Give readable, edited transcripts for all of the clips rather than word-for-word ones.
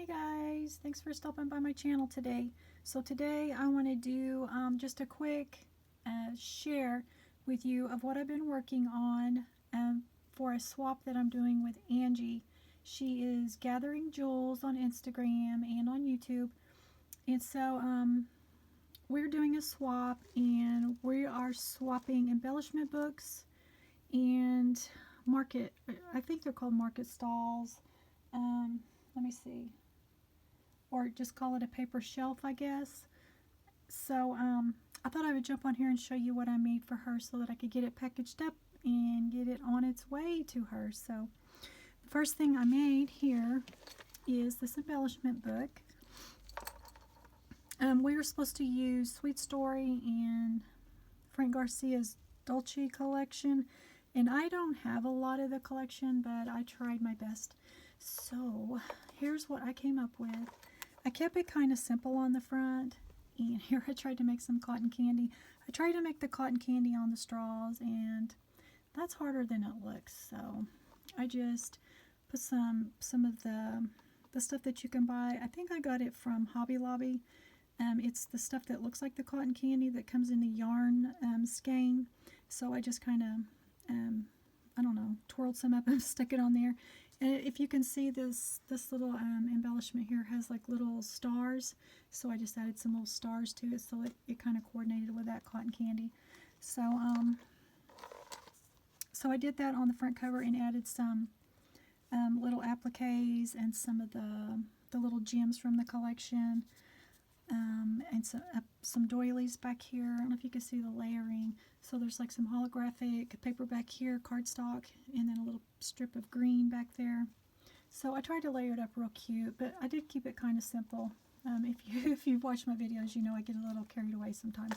Hey guys, thanks for stopping by my channel today. So today I want to do just a quick share with you of what I've been working on for a swap that I'm doing with Angie. She is Gathering Jewels on Instagram and on YouTube. And so we're doing a swap, and we are swapping embellishment books and I think they're called market stalls. Let me see. Or just call it a paper shelf, I guess. So I thought I would jump on here and show you what I made for her so that I could get it packaged up and get it on its way to her. So the first thing I made here is this embellishment book. We were supposed to use Sweet Story and Frank Garcia's Dolce collection, and I don't have a lot of the collection, but I tried my best. So here's what I came up with. I kept it kind of simple on the front, and here I tried to make some cotton candy. I tried to make the cotton candy on the straws, and that's harder than it looks. So I just put some of the stuff that you can buy. I think I got it from Hobby Lobby. It's the stuff that looks like the cotton candy that comes in the yarn skein. So I just kind of, I don't know, twirled some up and stuck it on there. And if you can see, this little embellishment here has like little stars, so I just added some little stars to it so it kind of coordinated with that cotton candy. So so I did that on the front cover and added some little appliques and some of the little gems from the collection, and some doilies back here. I don't know if you can see the layering. So there's like some holographic paper back here, cardstock, and then a little strip of green back there. So I tried to layer it up real cute, but I did keep it kind of simple. If you've watched my videos, you know I get a little carried away sometimes.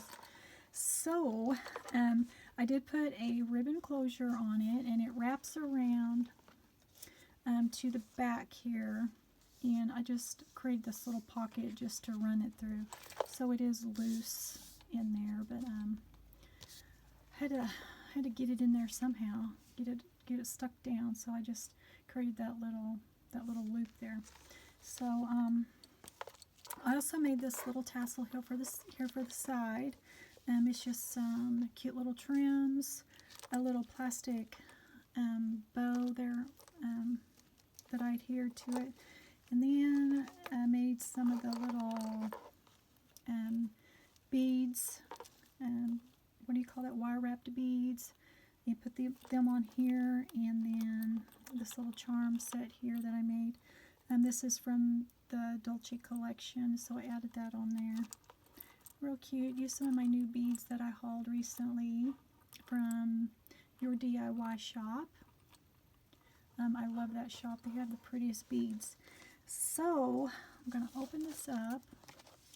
So I did put a ribbon closure on it, and it wraps around to the back here. And I just created this little pocket just to run it through. So it is loose in there, but had to get it in there somehow, get it stuck down. So I just created that little loop there. So I also made this little tassel here for the side. It's just some cute little trims, a little plastic bow there that I adhered to it. And then I made some of the little beads, what do you call that, wire wrapped beads. You put them on here, and then this little charm set here that I made. This is from the Dolce collection, so I added that on there. Real cute. Use some of my new beads that I hauled recently from your DIY shop. I love that shop. They have the prettiest beads. So I'm going to open this up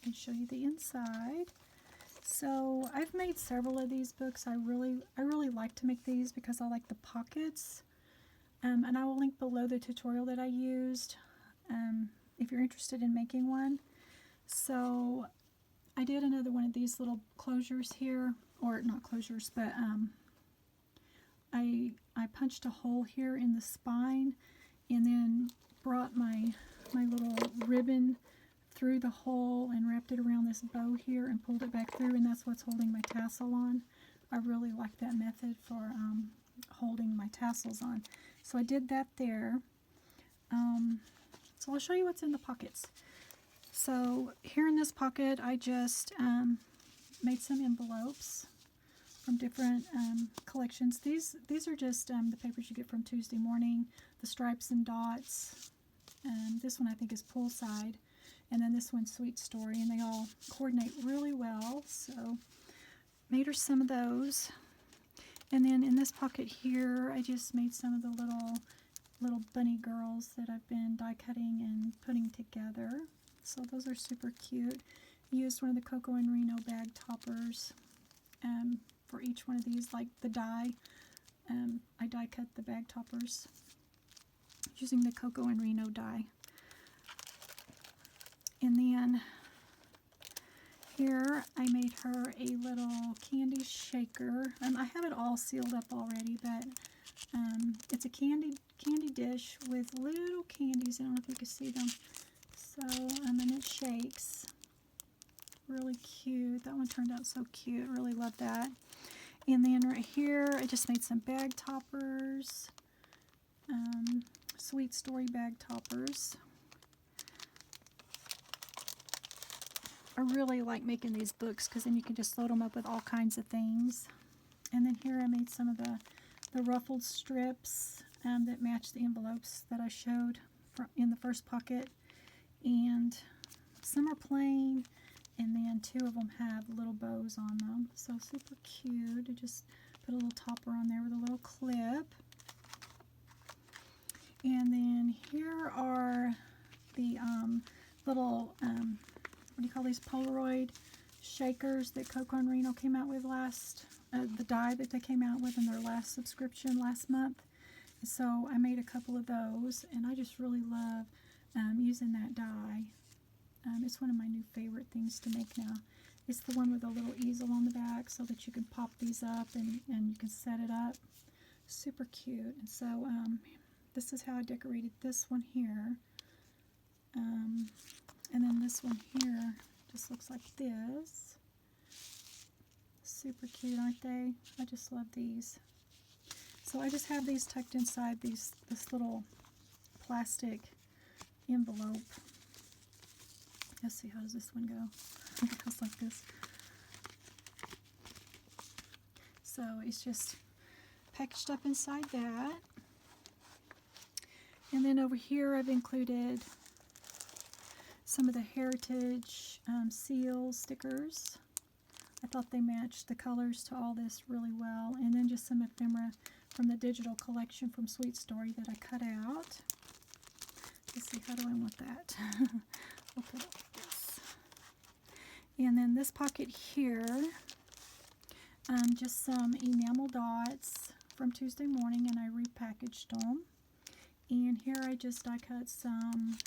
and show you the inside. So I've made several of these books. I really like to make these because I like the pockets. And I will link below the tutorial that I used if you're interested in making one. So I did another one of these little closures here, or not closures, but I punched a hole here in the spine, and then brought my little ribbon through the hole and wrapped it around this bow here and pulled it back through, and that's what's holding my tassel on. I really like that method for holding my tassels on. So I did that there. So I'll show you what's in the pockets. So here in this pocket, I just made some envelopes from different collections. These are just the papers you get from Tuesday Morning, the stripes and dots. This one I think is Poolside, and then this one's Sweet Story, and they all coordinate really well. So made her some of those. And then in this pocket here, I just made some of the little bunny girls that I've been die cutting and putting together. So those are super cute. I used one of the Coco and Reno bag toppers for each one of these, like the die. I die cut the bag toppers using the Coco and Reno die. And then here I made her a little candy shaker. I have it all sealed up already, but it's a candy dish with little candies. I don't know if you can see them. So, and it shakes. Really cute. That one turned out so cute. Really love that. And then right here, I just made some bag toppers. Sweet Story bag toppers. I really like making these books because then you can just load them up with all kinds of things. And then here I made some of the ruffled strips that match the envelopes that I showed in the first pocket. And some are plain, and then 2 of them have little bows on them. So super cute. I just put a little topper on there with a little clip. And then here are the little, what do you call these, Polaroid shakers that Coco and Reno came out with the die that they came out with in their last subscription last month. So I made a couple of those, and I just really love using that die. It's one of my new favorite things to make now. It's the one with a little easel on the back so that you can pop these up and you can set it up. Super cute. And so this is how I decorated this one here. And then this one here just looks like this. Super cute, aren't they? I just love these. So I just have these tucked inside this little plastic envelope. Let's see, how does this one go? It goes like this. So it's just packaged up inside that. And then over here I've included some of the Heritage seal stickers. I thought they matched the colors to all this really well. And then just some ephemera from the digital collection from Sweet Story that I cut out. Let's see, how do I want that? We'll put it like this. And then this pocket here, just some enamel dots from Tuesday morning, and I repackaged them. And here I just die cut some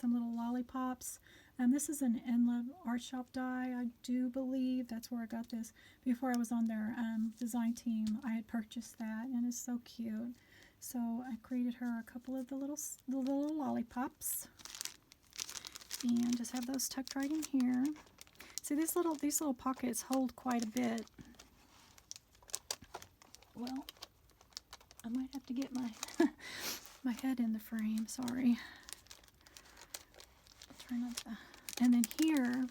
little lollipops. This is an In Love Art Shop die, I do believe. That's where I got this. Before I was on their design team, I had purchased that, and it's so cute. So I created her a couple of the little lollipops, and just have those tucked right in here. See, these little pockets hold quite a bit. Well, I might have to get my my head in the frame. Sorry. Turn up the. And then here,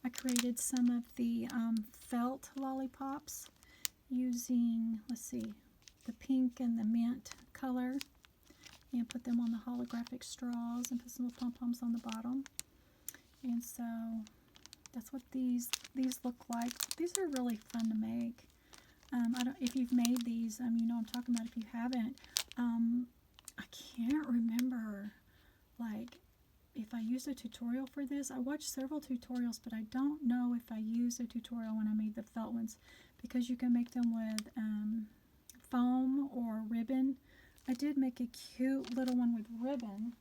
I created some of the felt lollipops using, let's see, the pink and the mint color, and put them on the holographic straws and put some little pom-poms on the bottom. And so that's what these look like. These are really fun to make. If you've made these, you know what I'm talking about. If you haven't, I can't remember, like, if I used a tutorial for this. I watched several tutorials, but I don't know if I used a tutorial when I made the felt ones, because you can make them with foam or ribbon. I did make a cute little one with ribbon.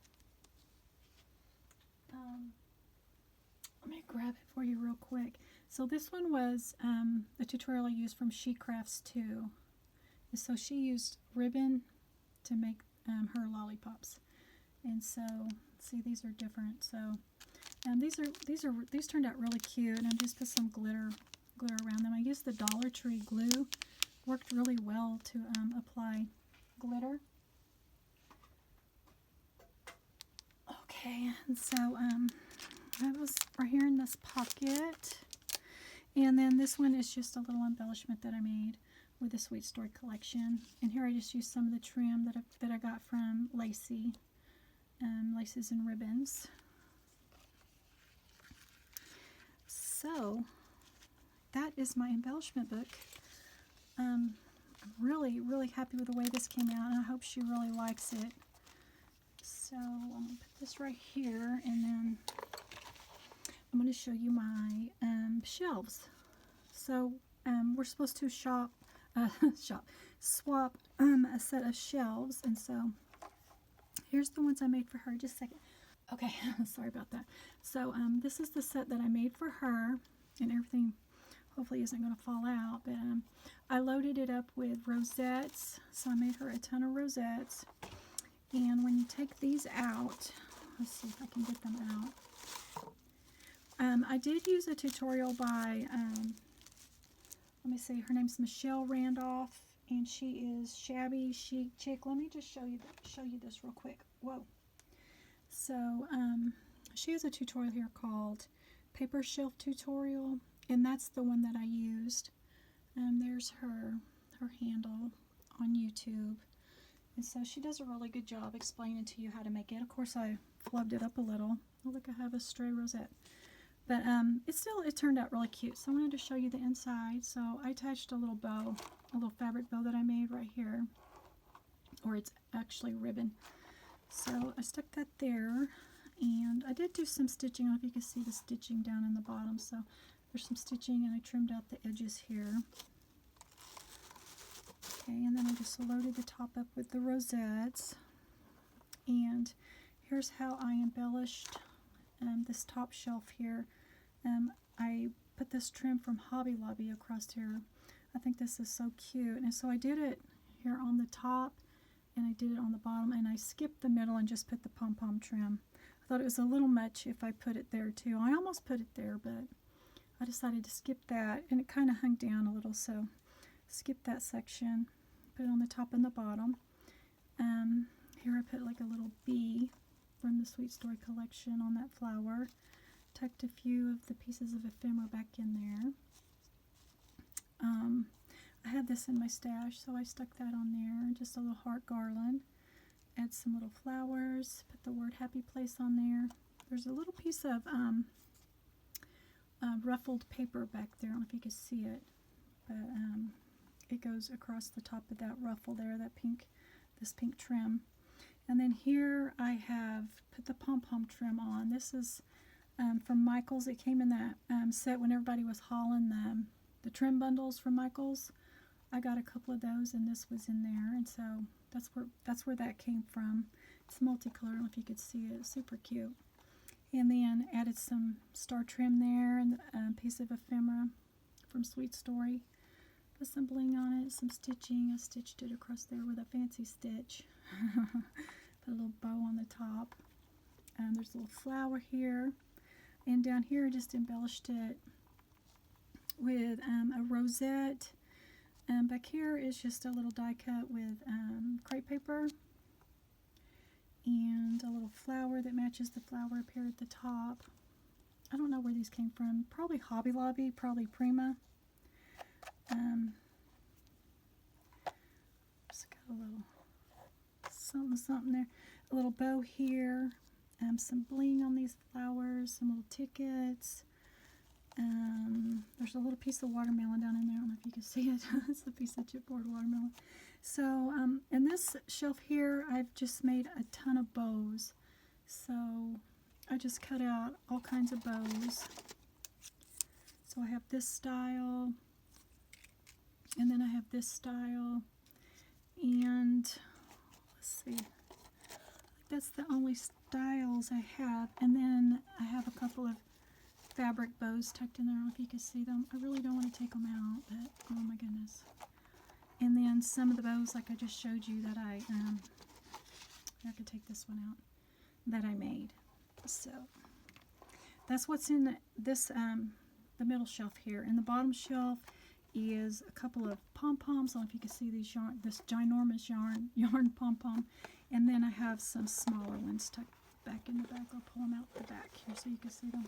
Let me grab it for you real quick. So this one was a tutorial I used from She Crafts 2. And so she used ribbon to make her lollipops. And so, see, these are different. So, these turned out really cute, and I just put some glitter around them. I used the Dollar Tree glue. Worked really well to apply glitter. Okay, and so that was right here in this pocket. And then this one is just a little embellishment that I made with the Sweet Story collection. And here I just used some of the trim that I got from Lacey. Laces and ribbons. So that is my embellishment book. I'm really, really happy with the way this came out, and I hope she really likes it. So I'm going to put this right here, and then I'm going to show you my shelves. So we're supposed to swap a set of shelves, and so here's the ones I made for her. Just a second. Okay, sorry about that. So this is the set that I made for her, and everything hopefully isn't going to fall out, but I loaded it up with rosettes. So I made her a ton of rosettes. And when you take these out, let's see if I can get them out. I did use a tutorial by, let me see, her name's Michelle Randolph, and she is Shabby Chic Chick. Let me just show you this real quick. Whoa. So, she has a tutorial here called Paper Shelf Tutorial, and that's the one that I used. There's her handle on YouTube. And so she does a really good job explaining to you how to make it. Of course, I flubbed it up a little. Oh, look, I have a stray rosette. But it turned out really cute. So I wanted to show you the inside. So I attached a little bow, a little fabric bow that I made right here. Or it's actually ribbon. So I stuck that there. And I did do some stitching. I don't know if you can see the stitching down in the bottom. So there's some stitching, and I trimmed out the edges here. Okay, and then I just loaded the top up with the rosettes. And here's how I embellished this top shelf here. I put this trim from Hobby Lobby across here. I think this is so cute. And so I did it here on the top, and I did it on the bottom, and I skipped the middle and just put the pom-pom trim. I thought it was a little much if I put it there too. I almost put it there, but I decided to skip that, and it kind of hung down a little, so skip that section. Put it on the top and the bottom. Here I put like a little bee from the Sweet Story collection on that flower. Tucked a few of the pieces of ephemera back in there. I had this in my stash, so I stuck that on there. Just a little heart garland. Add some little flowers. Put the word Happy Place on there. There's a little piece of ruffled paper back there. I don't know if you can see it, but it goes across the top of that ruffle there, this pink trim. And then here I have put the pom-pom trim on. This is from Michaels. It came in that set when everybody was hauling the trim bundles from Michaels. I got a couple of those, and this was in there, and so that's where that came from. It's multicolored. I don't know if you could see it. It's super cute. And then added some star trim there, and a piece of ephemera from Sweet Story. Put some bling on it, some stitching. I stitched it across there with a fancy stitch. Put a little bow on the top. There's a little flower here. And down here I just embellished it with a rosette. Back here is just a little die cut with crepe paper. And a little flower that matches the flower up here at the top. I don't know where these came from. Probably Hobby Lobby, probably Prima. Just got a little something there. A little bow here. Some bling on these flowers. Some little tickets. There's a little piece of watermelon down in there. I don't know if you can see it. It's a piece of chipboard watermelon. So, in this shelf here, I've just made a ton of bows. So, I just cut out all kinds of bows. So, I have this style, and then I have this style, and let's see, that's the only styles I have. And then I have a couple of fabric bows tucked in there. I don't know if you can see them. I really don't want to take them out, but oh my goodness. And then some of the bows, like I just showed you, that I could take this one out, that I made. So that's what's in this the middle shelf here. In the bottom shelf is a couple of pom-poms. I don't know if you can see these this ginormous yarn pom-pom. And then I have some smaller ones tucked back in the back. I'll pull them out the back here so you can see them.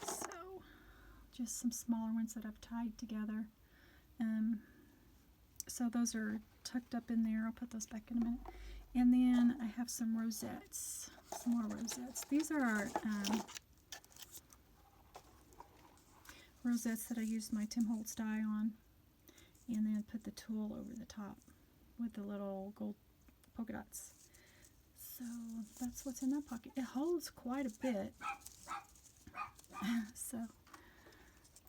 So just some smaller ones that I've tied together. So those are tucked up in there. I'll put those back in a minute. And then I have some rosettes, some more rosettes. These are rosettes that I used my Tim Holtz die on, and then put the tulle over the top with the little gold polka dots. So that's what's in that pocket. It holds quite a bit. So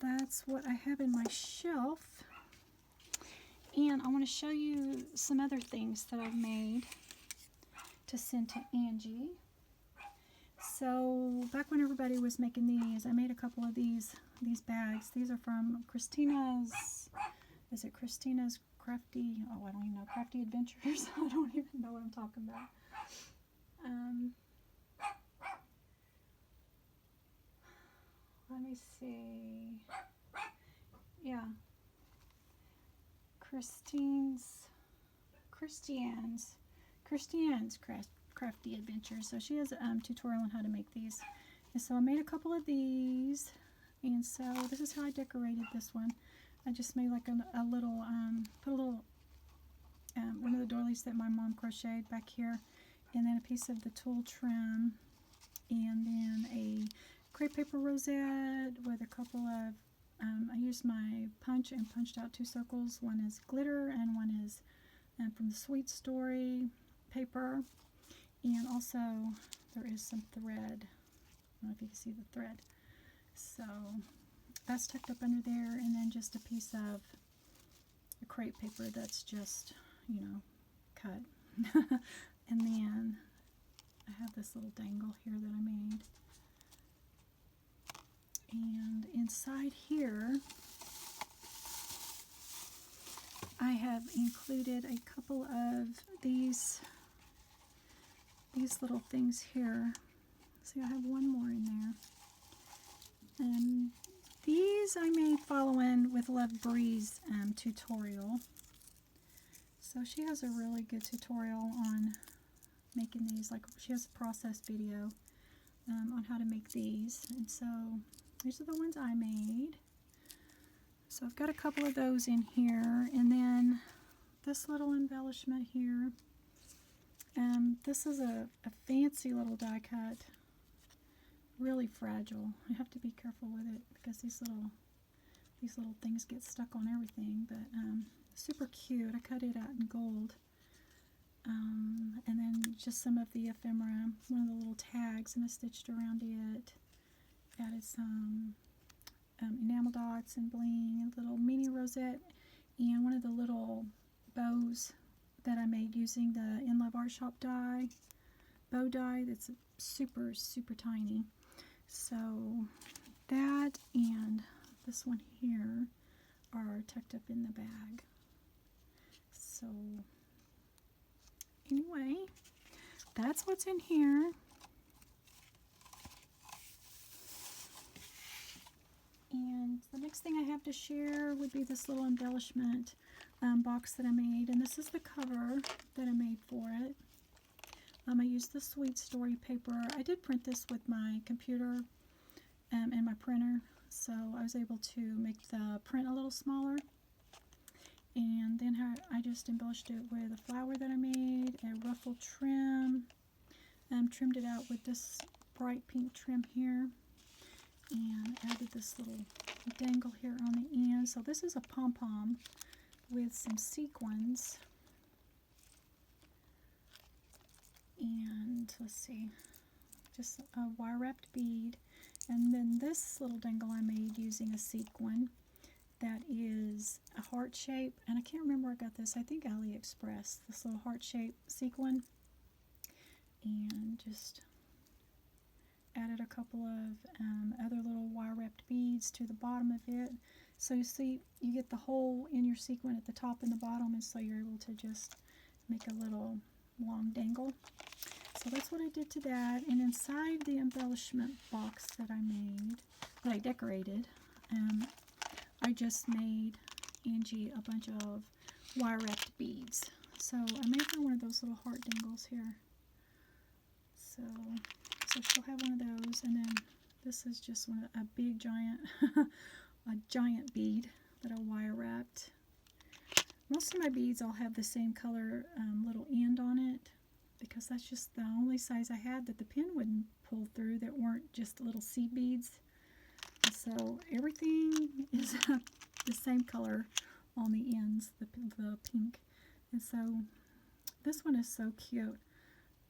that's what I have in my shelf. And I want to show you some other things that I've made to send to Angie. So back when everybody was making these, I made a couple of these bags. These are from Christina's, is it Christina's Crafty, oh I don't even know, Crafty Adventures? I don't even know what I'm talking about. me see. Yeah. Christiane's Crafty Adventures. So she has a tutorial on how to make these. And so I made a couple of these. And so this is how I decorated this one. I just made like a little, put a little, one of the doilies that my mom crocheted back here. And then a piece of the tulle trim. And then a crepe paper rosette with a couple of, I used my punch and punched out 2 circles. One is glitter and one is from the Sweet Story paper. And also there is some thread. I don't know if you can see the thread. So that's tucked up under there, and then just a piece of crepe paper that's just, you know, cut. And then I have this little dangle here that I made. And inside here, I have included a couple of these little things here. See, I have one more in there. And these I made following with Love Bree's tutorial. So she has a really good tutorial on making these. Like, she has a process video on how to make these. And so these are the ones I made. So I've got a couple of those in here. And then this little embellishment here. This is a fancy little die cut. Really fragile. I have to be careful with it because these little things get stuck on everything. But super cute. I cut it out in gold. And then just some of the ephemera, one of the little tags, and I stitched around it. Added some enamel dots and bling, a little mini rosette, and one of the little bows that I made using the In Love Art Shop die, bow die that's super, super tiny. So that and this one here are tucked up in the bag. So anyway, that's what's in here. And the next thing I have to share would be this little embellishment box that I made. And this is the cover that I made for it. I used the Sweet Story paper. I did print this with my computer and my printer. So I was able to make the print a little smaller. And then I just embellished it with a flower that I made, a ruffle trim. Trimmed it out with this bright pink trim here. And added this little dangle here on the end. So this is a pom-pom with some sequins. And let's see, just a wire-wrapped bead. And then this little dangle I made using a sequin that is a heart shape. And I can't remember where I got this. I think AliExpress. This little heart shape sequin. And just added a couple of other little wire-wrapped beads to the bottom of it. So you see, you get the hole in your sequin at the top and the bottom, and so you're able to just make a little long dangle. So that's what I did to that. And inside the embellishment box that I made, that I decorated, I just made Angie a bunch of wire-wrapped beads. So I made her one of those little heart dangles here. So she'll have one of those, and then this is just a big giant, a giant bead that I wire wrapped. Most of my beads all have the same color little end on it, because that's just the only size I had that the pin wouldn't pull through that weren't just little seed beads. So everything is the same color on the ends, the pink. And so this one is so cute.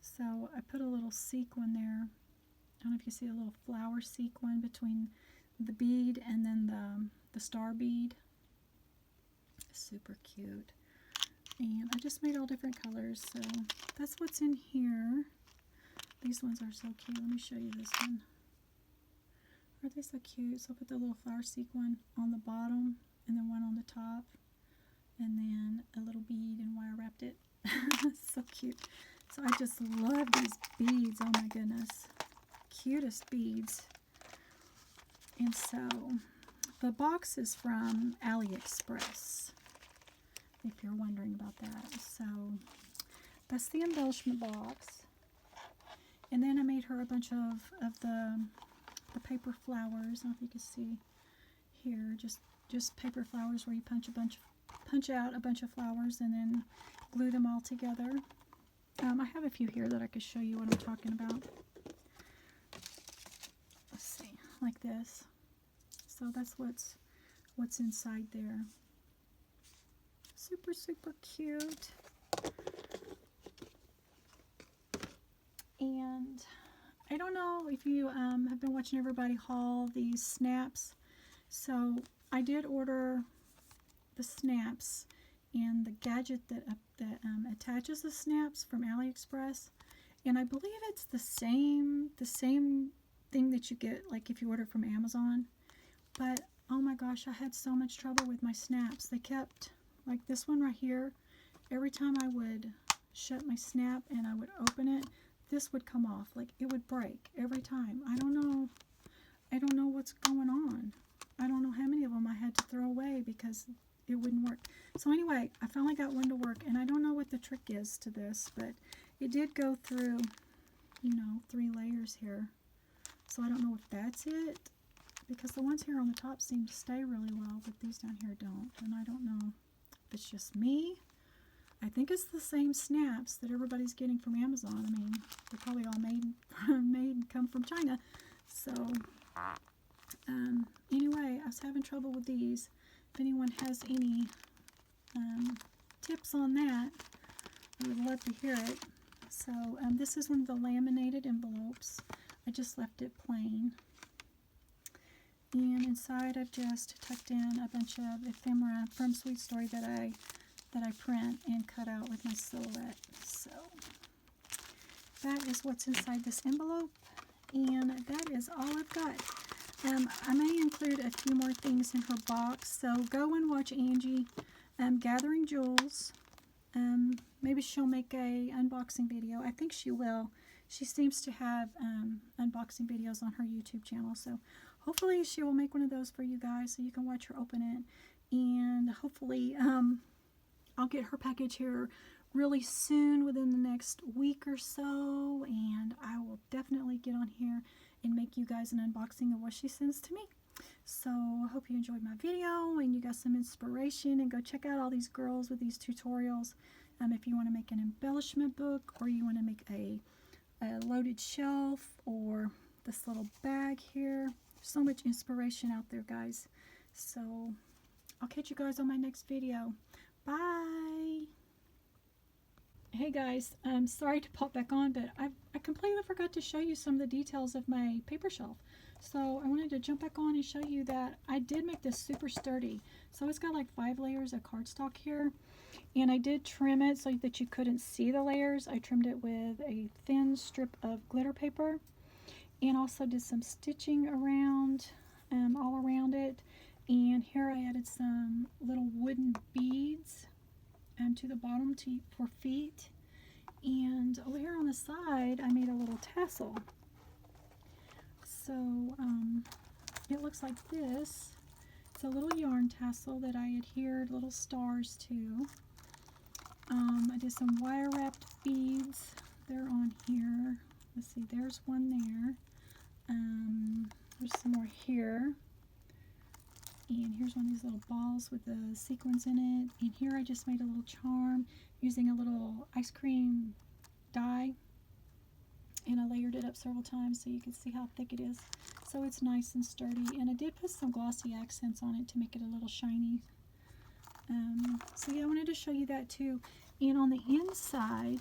So I put a little sequin there. I don't know if you see a little flower sequin between the bead and then the star bead. Super cute. And I just made all different colors. So that's what's in here. These ones are so cute. Let me show you this one. Aren't they so cute? So I put the little flower sequin on the bottom and then one on the top. And then a little bead and wire wrapped it. So cute. So I just love these beads. Oh my goodness. Cutest beads. And so the box is from AliExpress, if you're wondering about that. So that's the embellishment box. And then I made her a bunch of the paper flowers. I don't know if you can see here, just paper flowers where you punch out a bunch of flowers and then glue them all together. I have a few here that I could show you what I'm talking about. Let's see, like this. So that's what's inside there. Super, super cute. And I don't know if you have been watching everybody haul these snaps. So I did order the snaps and the gadget that attaches the snaps from AliExpress, and I believe it's the same thing that you get like if you order from Amazon. But oh my gosh, I had so much trouble with my snaps. They kept, like this one right here, every time I would shut my snap and I would open it, this would come off. Like it would break every time. I don't know what's going on. I don't know how many of them I had to throw away because it wouldn't work. So anyway, I finally got one to work, and I don't know what the trick is to this, but it did go through, you know, 3 layers here. So I don't know if that's it, because the ones here on the top seem to stay really well, but these down here don't. And I don't know if it's just me. I think it's the same snaps that everybody's getting from Amazon. I mean, they're probably all made and come from China. So anyway, I was having trouble with these. If anyone has any tips on that, I would love to hear it. So this is one of the laminated envelopes. I just left it plain. And inside I've just tucked in a bunch of ephemera from Sweet Story that I print and cut out with my silhouette. So that is what's inside this envelope, and that is all I've got. I may include a few more things in her box, so go and watch Angie Gathering Jewels. Maybe she'll make a unboxing video. I think she will. She seems to have unboxing videos on her YouTube channel, so hopefully she will make one of those for you guys so you can watch her open it. And hopefully I'll get her package here really soon, within the next week or so, and I will definitely get on here and make you guys an unboxing of what she sends to me. So I hope you enjoyed my video and you got some inspiration, and go check out all these girls with these tutorials. If you want to make an embellishment book, or you want to make a loaded shelf, or this little bag here. So much inspiration out there, guys. So I'll catch you guys on my next video. Bye! Hey guys, I'm sorry to pop back on, but I completely forgot to show you some of the details of my paper shelf. So I wanted to jump back on and show you that I did make this super sturdy. So it's got like 5 layers of cardstock here, and I did trim it so that you couldn't see the layers. I trimmed it with a thin strip of glitter paper, and also did some stitching around, all around it. And here I added some little wooden beads to the bottom for feet. And over here on the side, I made a little tassel. So it looks like this. It's a little yarn tassel that I adhered little stars to. I did some wire wrapped beads. They're on here. Let's see, there's one there. There's some more here. And here's one of these little balls with the sequins in it. And here I just made a little charm using a little ice cream die. And I layered it up several times so you can see how thick it is. So it's nice and sturdy. And I did put some glossy accents on it to make it a little shiny. So yeah, I wanted to show you that too. And on the inside,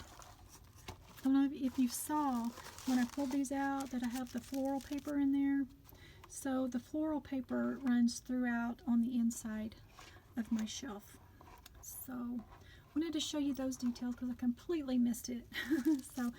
I don't know if you saw when I pulled these out that I have the floral paper in there. So the floral paper runs throughout on the inside of my shelf. So I wanted to show you those details because I completely missed it. So